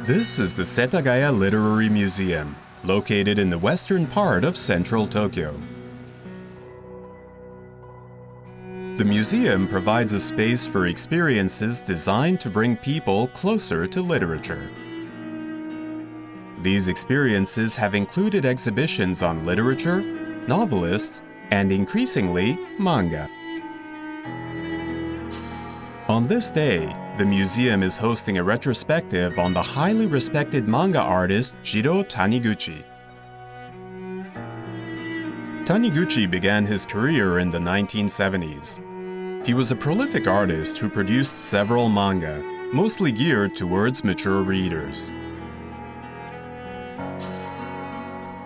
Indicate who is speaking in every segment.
Speaker 1: This is the Setagaya Literary Museum, located in the western part of central Tokyo. The museum provides a space for experiences designed to bring people closer to literature. These experiences have included exhibitions on literature, novelists, and increasingly, manga. On this day, the museum is hosting a retrospective on the highly respected manga artist Jiro Taniguchi. Taniguchi began his career in the 1970s. He was a prolific artist who produced several manga, mostly geared towards mature readers.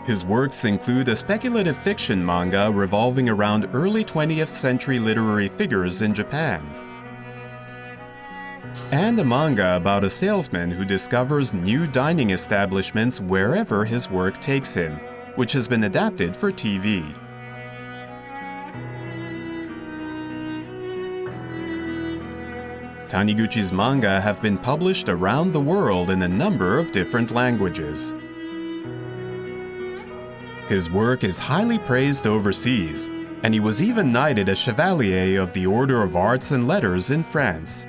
Speaker 1: His works include a speculative fiction manga revolving around early 20th century literary figures in Japan, and a manga about a salesman who discovers new dining establishments wherever his work takes him, which has been adapted for TV. Taniguchi's manga have been published around the world in a number of different languages. His work is highly praised overseas, and he was even knighted a Chevalier of the Order of Arts and Letters in France.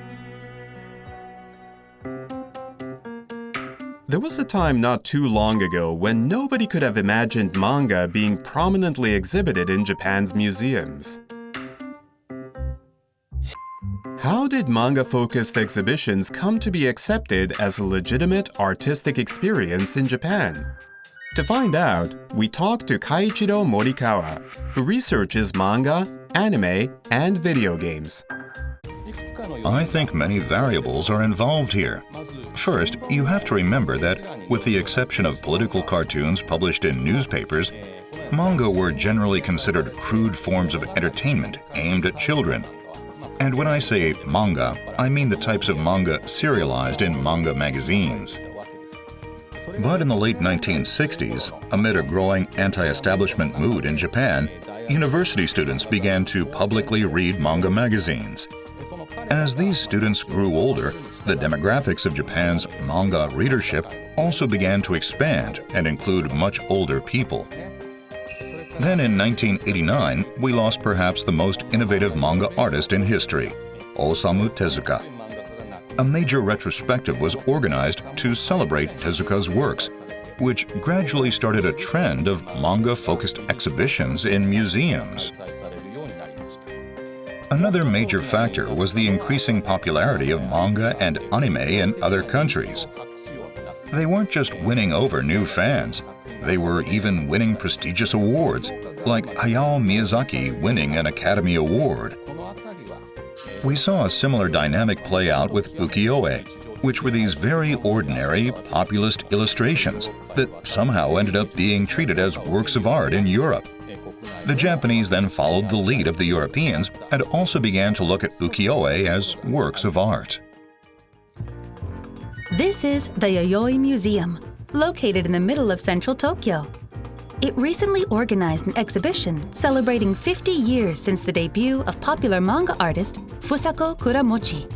Speaker 1: There was a time not too long ago when nobody could have imagined manga being prominently exhibited in Japan's museums. How did manga-focused exhibitions come to be accepted as a legitimate artistic experience in Japan? To find out, we talked to Kaiichiro Morikawa, who researches manga, anime, and video games.
Speaker 2: I think many variables are involved here. First, you have to remember that, with the exception of political cartoons published in newspapers, manga were generally considered crude forms of entertainment aimed at children. And when I say manga, I mean the types of manga serialized in Manga Magazines. But in the late 1960s, amid a growing anti-establishment mood in Japan, university students began to publicly read Manga Magazines. As these students grew older, the demographics of Japan's manga readership also began to expand and include much older people. Then in 1989, we lost perhaps the most innovative manga artist in history, Osamu Tezuka. A major retrospective was organized to celebrate Tezuka's works, which gradually started a trend of manga-focused exhibitions in museums. Another major factor was the increasing popularity of manga and anime in other countries. They weren't just winning over new fans, they were even winning prestigious awards, like Hayao Miyazaki winning an Academy Award. We saw a similar dynamic play out with ukiyo-e, which were these very ordinary, populist illustrations that somehow ended up being treated as works of art in Europe. The Japanese then followed the lead of the Europeans and also began to look at ukiyo-e as works of art.
Speaker 3: This is the Yayoi Museum, located in the middle of central Tokyo. It recently organized an exhibition celebrating 50 years since the debut of popular manga artist Fusako Kuramochi.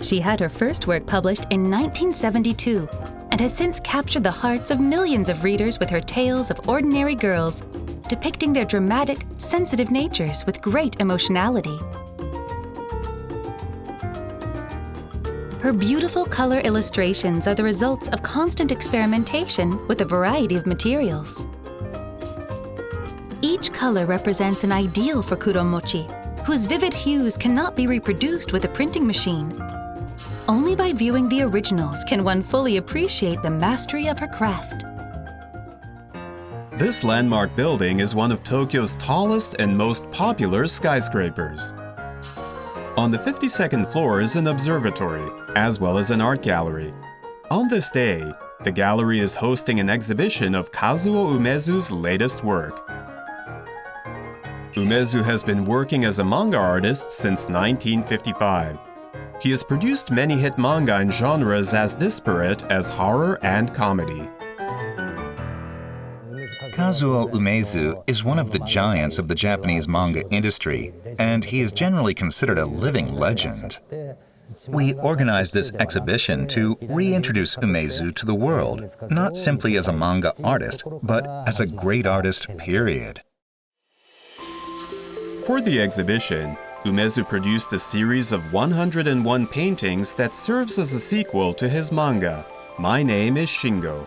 Speaker 3: She had her first work published in 1972 and has since captured the hearts of millions of readers with her tales of ordinary girls, depicting their dramatic, sensitive natures with great emotionality. Her beautiful color illustrations are the results of constant experimentation with a variety of materials. Each color represents an ideal for Kuramochi, whose vivid hues cannot be reproduced with a printing machine. Only by viewing the originals can one fully appreciate the mastery of her craft.
Speaker 1: This landmark building is one of Tokyo's tallest and most popular skyscrapers. On the 52nd floor is an observatory, as well as an art gallery. On this day, the gallery is hosting an exhibition of Kazuo Umezu's latest work. Umezu has been working as a manga artist since 1955. He has produced many hit manga in genres as disparate as horror and comedy.
Speaker 2: Kazuo Umezu is one of the giants of the Japanese manga industry, and he is generally considered a living legend. We organized this exhibition to reintroduce Umezu to the world, not simply as a manga artist, but as a great artist, period.
Speaker 1: For the exhibition, Umezu produced a series of 101 paintings that serves as a sequel to his manga, My Name is Shingo.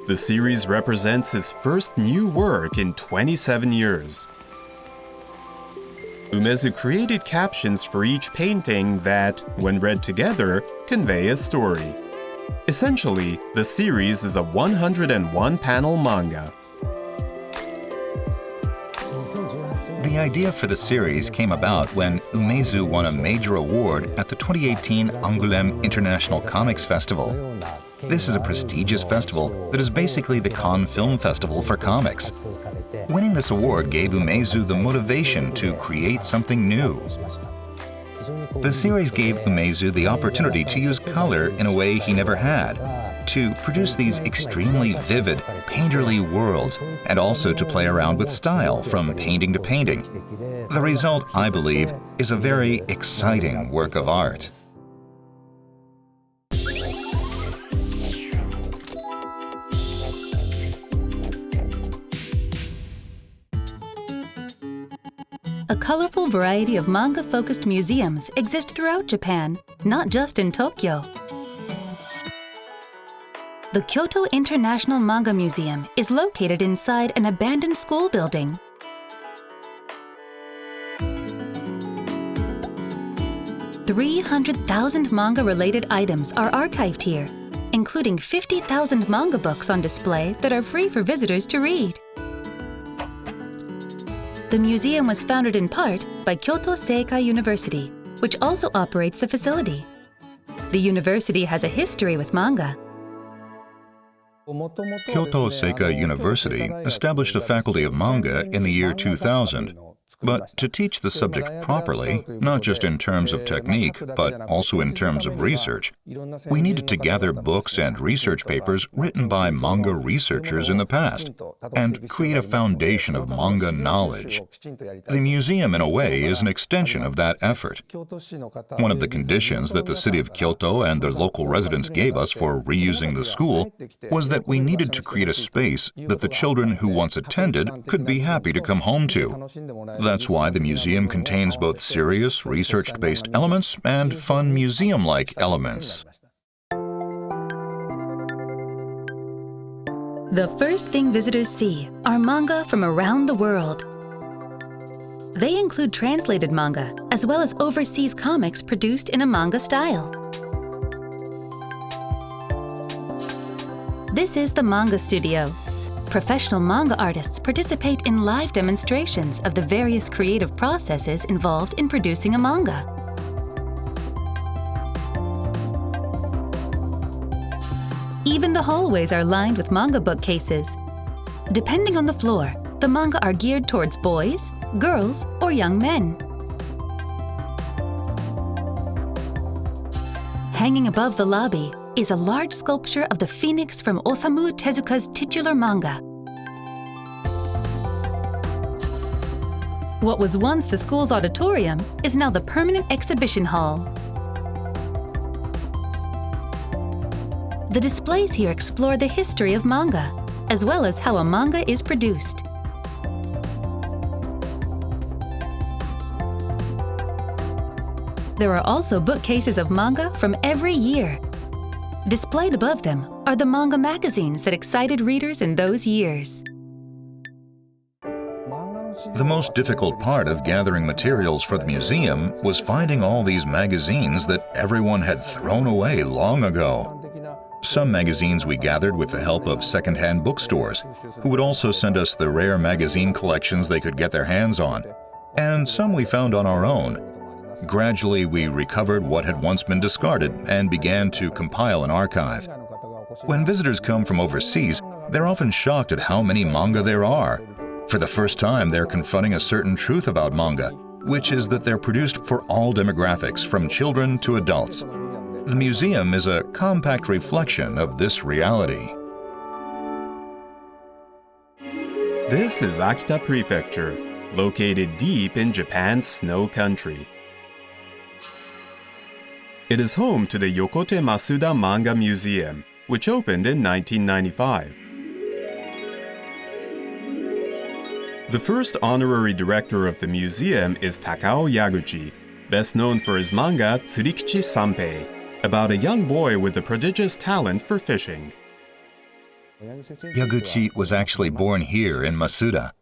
Speaker 1: The series represents his first new work in 27 years. Umezu created captions for each painting that, when read together, convey a story. Essentially, the series is a 101-panel manga.
Speaker 2: The idea for the series came about when Umezu won a major award at the 2018 Angoulême International Comics Festival. This is a prestigious festival that is basically the Cannes Film Festival for comics. Winning this award gave Umezu the motivation to create something new. The series gave Umezu the opportunity to use color in a way he never had, to produce these extremely vivid, painterly worlds, and also to play around with style from painting to painting. The result, I believe, is a very exciting work of art.
Speaker 3: A colorful variety of manga-focused museums exist throughout Japan, not just in Tokyo. The Kyoto International Manga Museum is located inside an abandoned school building. "300,000 manga-related items are archived here, including 50,000 manga books on display that are free for visitors to read. The museum was founded in part by Kyoto Seikai University, which also operates the facility. The university has a history with manga.
Speaker 2: Kyoto Seikai University established a faculty of manga in the year 2000. But to teach the subject properly, not just in terms of technique, but also in terms of research, we needed to gather books and research papers written by manga researchers in the past and create a foundation of manga knowledge. The museum, in a way, is an extension of that effort. One of the conditions that the city of Kyoto and their local residents gave us for reusing the school was that we needed to create a space that the children who once attended could be happy to come home to. That's why the museum contains both serious, research-based elements and fun museum-like elements.
Speaker 3: The first thing visitors see are manga from around the world. They include translated manga, as well as overseas comics produced in a manga style. This is the Manga Studio. Professional manga artists participate in live demonstrations of the various creative processes involved in producing a manga. Even the hallways are lined with manga bookcases. Depending on the floor, the manga are geared towards boys, girls, or young men. Hanging above the lobby is a large sculpture of the phoenix from Osamu Tezuka's titular manga. What was once the school's auditorium is now the permanent exhibition hall. The displays here explore the history of manga, as well as how a manga is produced. There are also bookcases of manga from every year. Displayed above them are the manga magazines that excited readers in those years.
Speaker 2: The most difficult part of gathering materials for the museum was finding all these magazines that everyone had thrown away long ago. Some magazines we gathered with the help of second-hand bookstores, who would also send us the rare magazine collections they could get their hands on, and some we found on our own. Gradually, we recovered what had once been discarded and began to compile an archive. When visitors come from overseas, they're often shocked at how many manga there are. For the first time, they're confronting a certain truth about manga, which is that they're produced for all demographics, from children to adults. The museum is a compact reflection of this reality.
Speaker 1: This is Akita Prefecture, located deep in Japan's snow country. It is home to the Yokote Masuda Manga Museum, which opened in 1995. The first honorary director of the museum is Takao Yaguchi, best known for his manga Tsurikichi Sanpei, about a young boy with a prodigious talent for fishing.
Speaker 2: Yaguchi was actually born here in Masuda.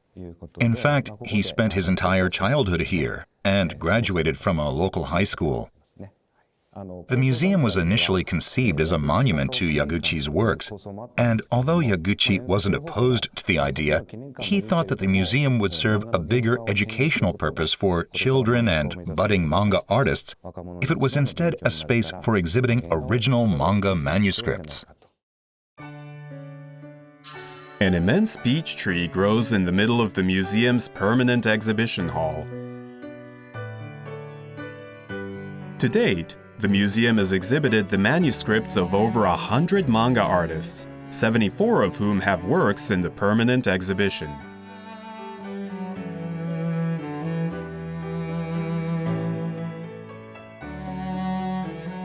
Speaker 2: In fact, he spent his entire childhood here and graduated from a local high school. The museum was initially conceived as a monument to Yaguchi's works, and although Yaguchi wasn't opposed to the idea, he thought that the museum would serve a bigger educational purpose for children and budding manga artists if it was instead a space for exhibiting original manga manuscripts.
Speaker 1: An immense beech tree grows in the middle of the museum's permanent exhibition hall. To date, the museum has exhibited the manuscripts of over 100 manga artists, 74 of whom have works in the permanent exhibition.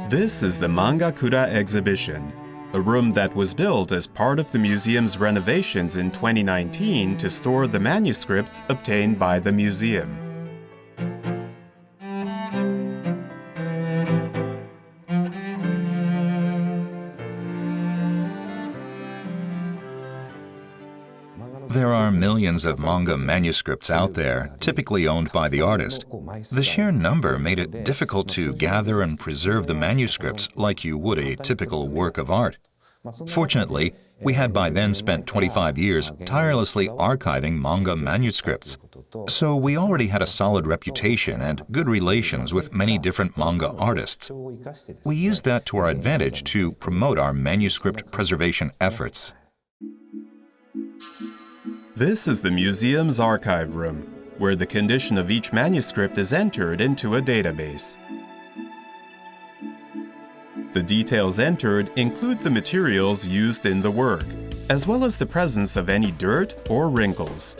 Speaker 1: This is the Mangakura Exhibition, a room that was built as part of the museum's renovations in 2019 to store the manuscripts obtained by the museum.
Speaker 2: There are millions of manga manuscripts out there, typically owned by the artist. The sheer number made it difficult to gather and preserve the manuscripts like you would a typical work of art. Fortunately, we had by then spent 25 years tirelessly archiving manga manuscripts, so we already had a solid reputation and good relations with many different manga artists. We used that to our advantage to promote our manuscript preservation efforts.
Speaker 1: This is the museum's archive room, where the condition of each manuscript is entered into a database. The details entered include the materials used in the work, as well as the presence of any dirt or wrinkles.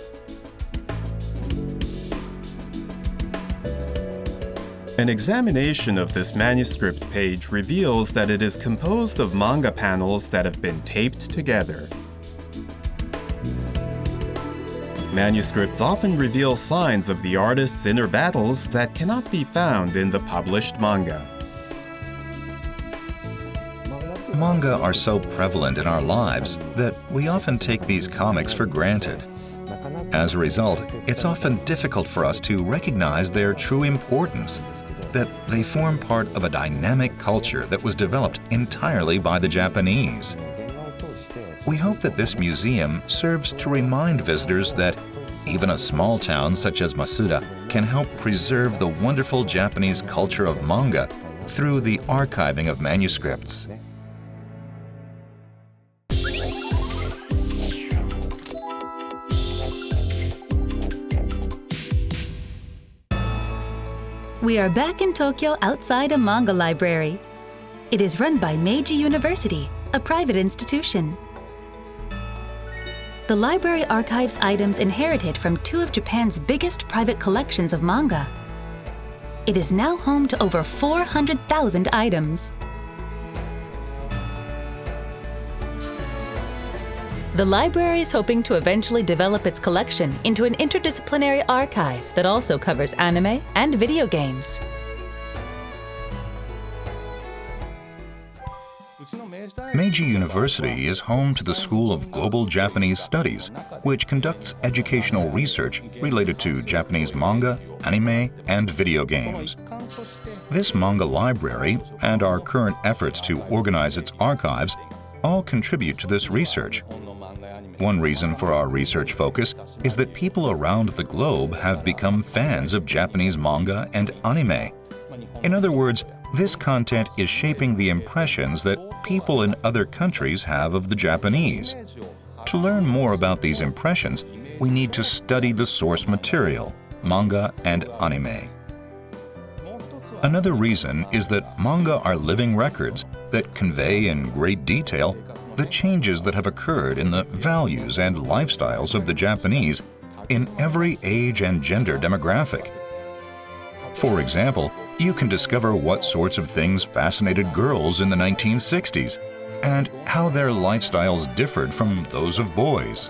Speaker 1: An examination of this manuscript page reveals that it is composed of manga panels that have been taped together. Manuscripts often reveal signs of the artist's inner battles that cannot be found in the published manga.
Speaker 2: Manga are so prevalent in our lives that we often take these comics for granted. As a result, it's often difficult for us to recognize their true importance, that they form part of a dynamic culture that was developed entirely by the Japanese. We hope that this museum serves to remind visitors that even a small town such as Masuda can help preserve the wonderful Japanese culture of manga through the archiving of manuscripts.
Speaker 3: We are back in Tokyo outside a manga library. It is run by Meiji University, a private institution. The library archives items inherited from two of Japan's biggest private collections of manga. It is now home to over 400,000 items. The library is hoping to eventually develop its collection into an interdisciplinary archive that also covers anime and video games.
Speaker 2: Meiji University is home to the School of Global Japanese Studies, which conducts educational research related to Japanese manga, anime, and video games. This manga library and our current efforts to organize its archives all contribute to this research. One reason for our research focus is that people around the globe have become fans of Japanese manga and anime. In other words, this content is shaping the impressions that people in other countries have of the Japanese. To learn more about these impressions, we need to study the source material, manga and anime. Another reason is that manga are living records that convey in great detail the changes that have occurred in the values and lifestyles of the Japanese in every age and gender demographic. For example, you can discover what sorts of things fascinated girls in the 1960s and how their lifestyles differed from those of boys.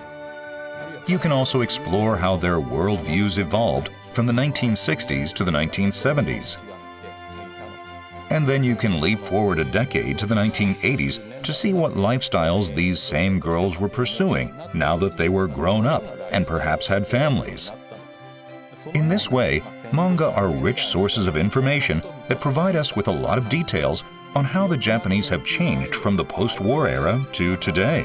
Speaker 2: You can also explore how their worldviews evolved from the 1960s to the 1970s. And then you can leap forward a decade to the 1980s to see what lifestyles these same girls were pursuing now that they were grown up and perhaps had families. In this way, manga are rich sources of information that provide us with a lot of details on how the Japanese have changed from the post-war era to today.